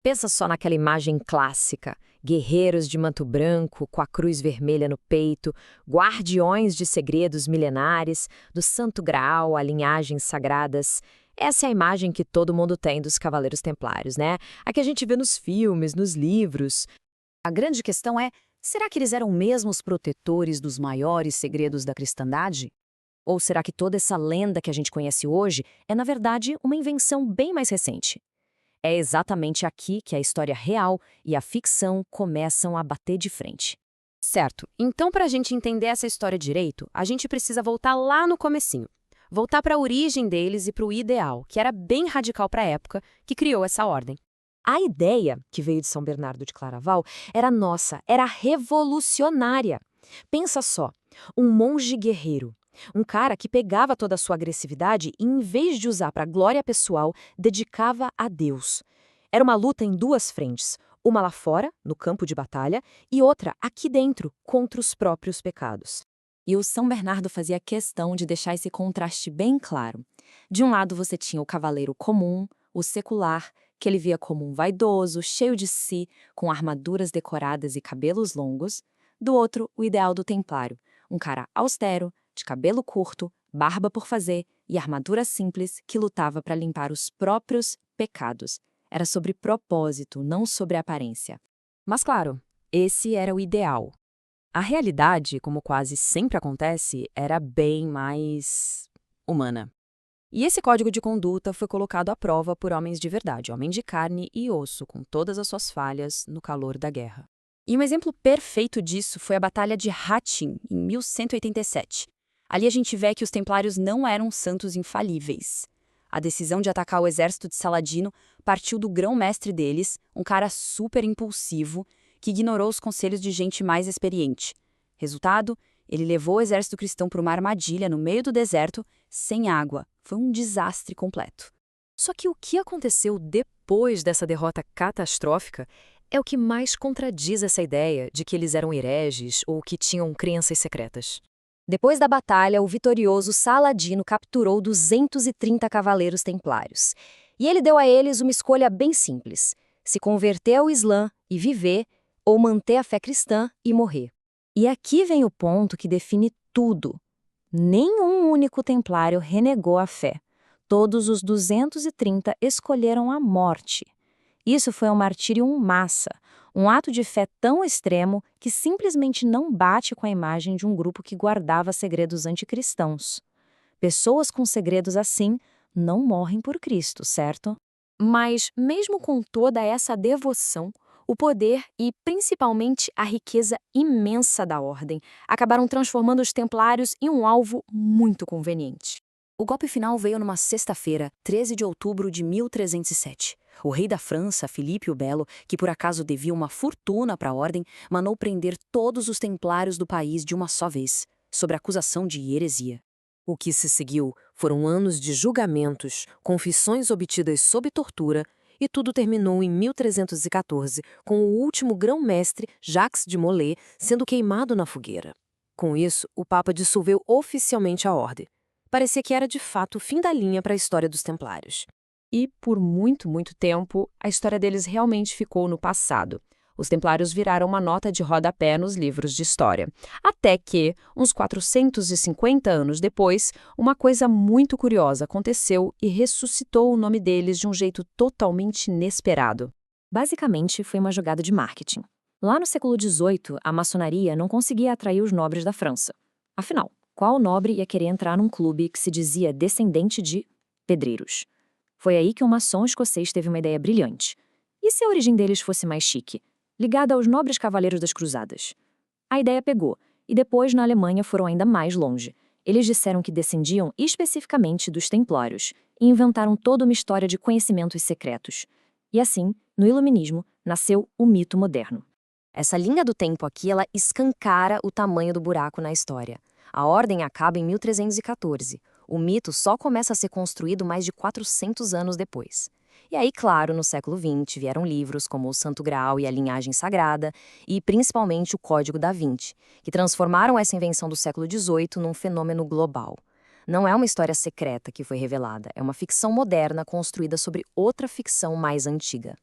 Pensa só naquela imagem clássica: guerreiros de manto branco, com a cruz vermelha no peito, guardiões de segredos milenares, do Santo Graal a linhagens sagradas. Essa é a imagem que todo mundo tem dos Cavaleiros Templários, né? A que a gente vê nos filmes, nos livros. A grande questão é, será que eles eram mesmo os protetores dos maiores segredos da cristandade? Ou será que toda essa lenda que a gente conhece hoje é, na verdade, uma invenção bem mais recente? É exatamente aqui que a história real e a ficção começam a bater de frente. Certo. Então, para a gente entender essa história direito, a gente precisa voltar lá no comecinho. Voltar para a origem deles e para o ideal, que era bem radical para a época que criou essa ordem. A ideia, que veio de São Bernardo de Claraval, era nossa, era revolucionária. Pensa só, um monge guerreiro, um cara que pegava toda a sua agressividade e, em vez de usar para glória pessoal, dedicava a Deus. Era uma luta em duas frentes, uma lá fora, no campo de batalha, e outra aqui dentro, contra os próprios pecados. E o São Bernardo fazia questão de deixar esse contraste bem claro. De um lado você tinha o cavaleiro comum, o secular, que ele via como um vaidoso, cheio de si, com armaduras decoradas e cabelos longos. Do outro, o ideal do templário, um cara austero, de cabelo curto, barba por fazer e armadura simples que lutava para limpar os próprios pecados. Era sobre propósito, não sobre aparência. Mas claro, esse era o ideal. A realidade, como quase sempre acontece, era bem mais humana. E esse código de conduta foi colocado à prova por homens de verdade, homens de carne e osso, com todas as suas falhas, no calor da guerra. E um exemplo perfeito disso foi a Batalha de Hattin, em 1187. Ali a gente vê que os templários não eram santos infalíveis. A decisão de atacar o exército de Saladino partiu do grão-mestre deles, um cara super impulsivo, que ignorou os conselhos de gente mais experiente. Resultado, ele levou o exército cristão para uma armadilha no meio do deserto, sem água. Foi um desastre completo. Só que o que aconteceu depois dessa derrota catastrófica é o que mais contradiz essa ideia de que eles eram hereges ou que tinham crenças secretas. Depois da batalha, o vitorioso Saladino capturou 230 cavaleiros templários. E ele deu a eles uma escolha bem simples: se converter ao Islã e viver, ou manter a fé cristã e morrer. E aqui vem o ponto que define tudo. Nenhum único templário renegou a fé. Todos os 230 escolheram a morte. Isso foi um martírio em massa, um ato de fé tão extremo que simplesmente não bate com a imagem de um grupo que guardava segredos anticristãos. Pessoas com segredos assim não morrem por Cristo, certo? Mas, mesmo com toda essa devoção, o poder e, principalmente, a riqueza imensa da ordem acabaram transformando os templários em um alvo muito conveniente. O golpe final veio numa sexta-feira, 13 de outubro de 1307. O rei da França, Filipe o Belo, que por acaso devia uma fortuna para a ordem, mandou prender todos os templários do país de uma só vez, sob acusação de heresia. O que se seguiu foram anos de julgamentos, confissões obtidas sob tortura, e tudo terminou em 1314, com o último grão-mestre, Jacques de Molay, sendo queimado na fogueira. Com isso, o Papa dissolveu oficialmente a ordem. Parecia que era de fato o fim da linha para a história dos Templários. E, por muito, muito tempo, a história deles realmente ficou no passado. Os Templários viraram uma nota de rodapé nos livros de história. Até que, uns 450 anos depois, uma coisa muito curiosa aconteceu e ressuscitou o nome deles de um jeito totalmente inesperado. Basicamente, foi uma jogada de marketing. Lá no século XVIII, a maçonaria não conseguia atrair os nobres da França. Afinal, qual nobre ia querer entrar num clube que se dizia descendente de pedreiros? Foi aí que um maçom escocês teve uma ideia brilhante. E se a origem deles fosse mais chique, ligada aos nobres cavaleiros das cruzadas? A ideia pegou, e depois na Alemanha foram ainda mais longe. Eles disseram que descendiam especificamente dos templários e inventaram toda uma história de conhecimentos secretos. E assim, no Iluminismo, nasceu o mito moderno. Essa linha do tempo aqui, ela escancara o tamanho do buraco na história. A ordem acaba em 1314. O mito só começa a ser construído mais de 400 anos depois. E aí, claro, no século XX vieram livros como o Santo Graal e a Linhagem Sagrada, e principalmente o Código da Vinci, que transformaram essa invenção do século XVIII num fenômeno global. Não é uma história secreta que foi revelada, é uma ficção moderna construída sobre outra ficção mais antiga.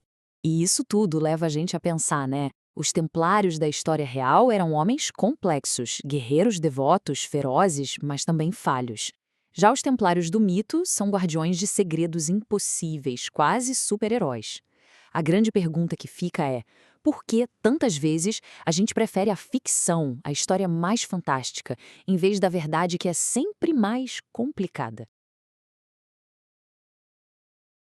E isso tudo leva a gente a pensar, né? Os templários da história real eram homens complexos, guerreiros devotos, ferozes, mas também falhos. Já os templários do mito são guardiões de segredos impossíveis, quase super-heróis. A grande pergunta que fica é: por que tantas vezes a gente prefere a ficção, a história mais fantástica, em vez da verdade que é sempre mais complicada?